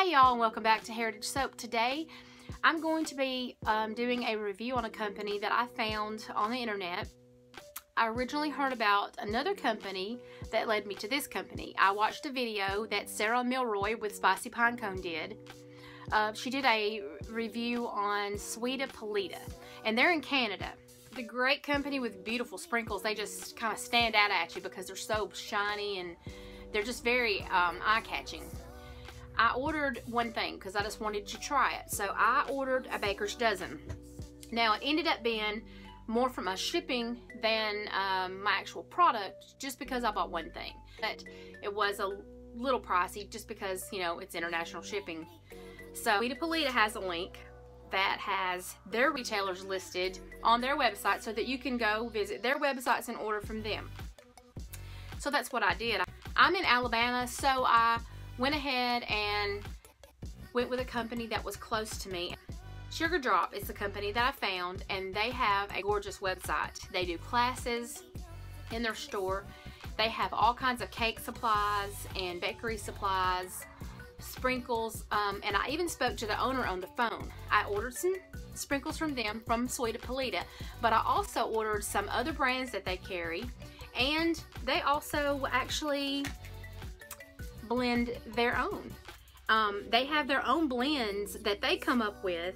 Hey y'all, and welcome back to Heritage Soap. Today I'm going to be doing a review on a company that I found on the internet. I originally heard about another company that led me to this company. I watched a video that Sarah Milroy with Spicy Pinecone did. She did a review on Sweeta Paleta, and they're in Canada. The great company with beautiful sprinkles. They just kind of stand out at you because they're so shiny and they're just very eye-catching. I ordered one thing because I just wanted to try it. So I ordered a baker's dozen. Now it ended up being more for my shipping than my actual product, just because I bought one thing. But it was a little pricey just because, you know, it's international shipping. So Sweeta Paleta has a link that has their retailers listed on their website so that you can go visit their websites and order from them. So that's what I did. I'm in Alabama, so I went ahead and went with a company that was close to me. Sugar Drop is the company that I found, and they have a gorgeous website. They do classes in their store. They have all kinds of cake supplies and bakery supplies, sprinkles, and I even spoke to the owner on the phone. I ordered some sprinkles from them from Sweeta Paleta, but I also ordered some other brands that they carry, and they also actually blend their own. They have their own blends that they come up with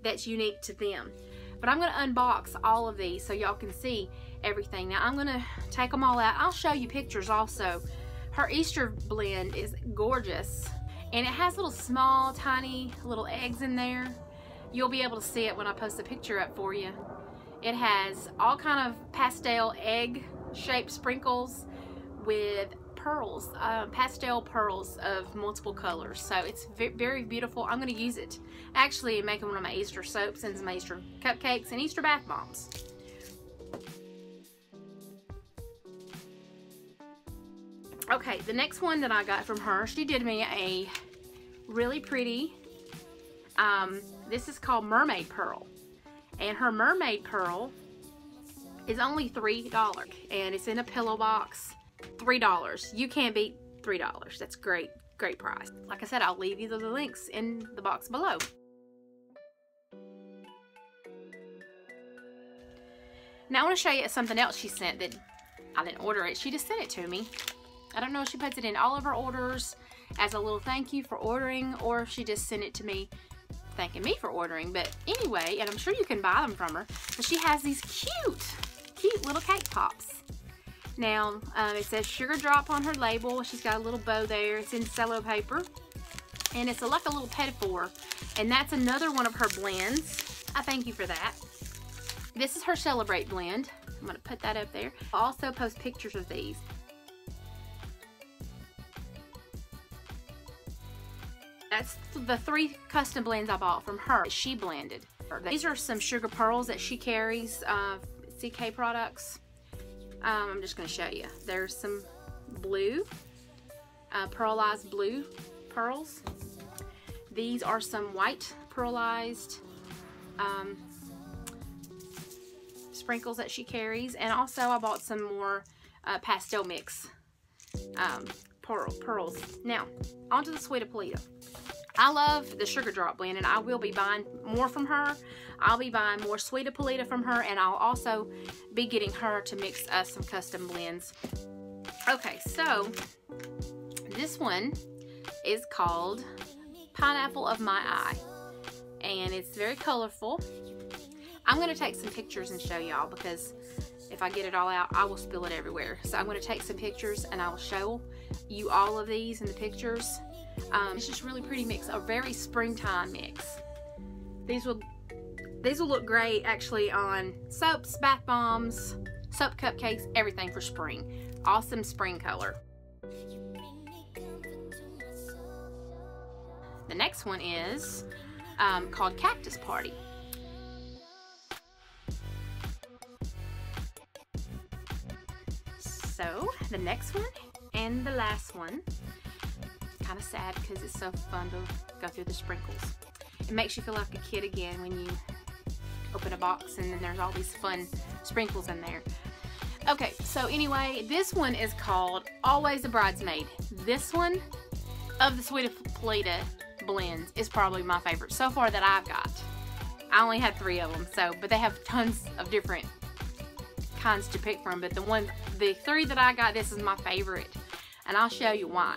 that's unique to them. But I'm going to unbox all of these so y'all can see everything. Now I'm going to take them all out. I'll show you pictures also. Her Easter blend is gorgeous, and it has little small tiny little eggs in there. You'll be able to see it when I post a picture up for you. It has all kind of pastel egg shaped sprinkles with pearls, pastel pearls of multiple colors. So it's very beautiful. I'm going to use it actually in making one of my Easter soaps and my Easter cupcakes and Easter bath bombs. Okay, the next one that I got from her, she did me a really pretty, this is called Mermaid Pearl, and her Mermaid Pearl is only $3, and it's in a pillow box. $3. You can't beat $3. That's great price. Like I said, I'll leave you the links in the box below. Now I want to show you something else she sent that I didn't order it. She just sent it to me. I don't know if she puts it in all of her orders as a little thank you for ordering, or if she just sent it to me thanking me for ordering. But anyway, and I'm sure you can buy them from her, but she has these cute little cake pops. Now, it says Sugar Drop on her label. She's got a little bow there. It's in cello paper. And it's like a little petit-four. And that's another one of her blends. I thank you for that. This is her Celebrate blend. I'm going to put that up there. I'll also post pictures of these. That's the 3 custom blends I bought from her. She blended. These are some sugar pearls that she carries, CK products. I'm just going to show you. There's some blue, pearlized blue pearls. These are some white pearlized sprinkles that she carries. And also I bought some more pastel mix pearls. Now, onto the Sweeta Paleta. I love the Sugar Drop blend, and I will be buying more from her. I'll be buying more Sweeta Paleta from her, and I'll also be getting her to mix us some custom blends. Okay, so this one is called Pineapple of My Eye, and it's very colorful. I'm going to take some pictures and show y'all, because if I get it all out, I will spill it everywhere. So I'm going to take some pictures, and I will show you all of these in the pictures. It's just really pretty mix, a very springtime mix. These will look great actually on soaps, bath bombs, soap cupcakes, everything for spring. Awesome spring color. The next one is called Cactus Party. So the next one and the last one, kind of sad because it's so fun to go through the sprinkles. It makes you feel like a kid again when you open a box and then there's all these fun sprinkles in there. Okay, so anyway, this one is called Always a Bridesmaid. This one of the Sweeta Paleta blends is probably my favorite so far that I've got. I only had 3 of them, but they have tons of different kinds to pick from, but the 3 that I got, this is my favorite, and I'll show you why.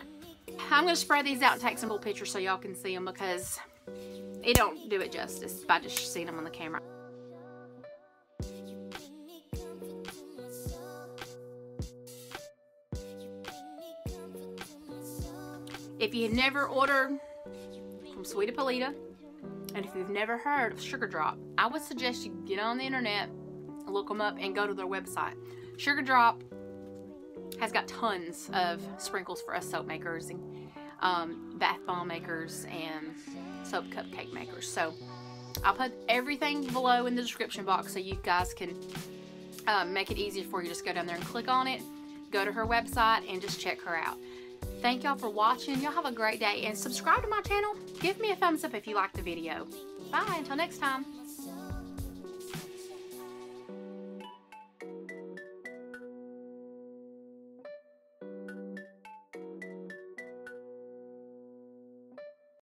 I'm going to spread these out and take some little pictures so y'all can see them, because it don't do it justice by just seeing them on the camera. If you've never ordered from Sweetie Polita, and if you've never heard of Sugar Drop, I would suggest you get on the internet, look them up, and go to their website. Sugar Drop has got tons of sprinkles for us soap makers and bath bomb makers and soap cupcake makers. So I'll put everything below in the description box so you guys can make it easier for you. Just go down there and click on it, go to her website, and just check her out. Thank y'all for watching. Y'all have a great day, and subscribe to my channel. Give me a thumbs up if you liked the video. Bye, until next time.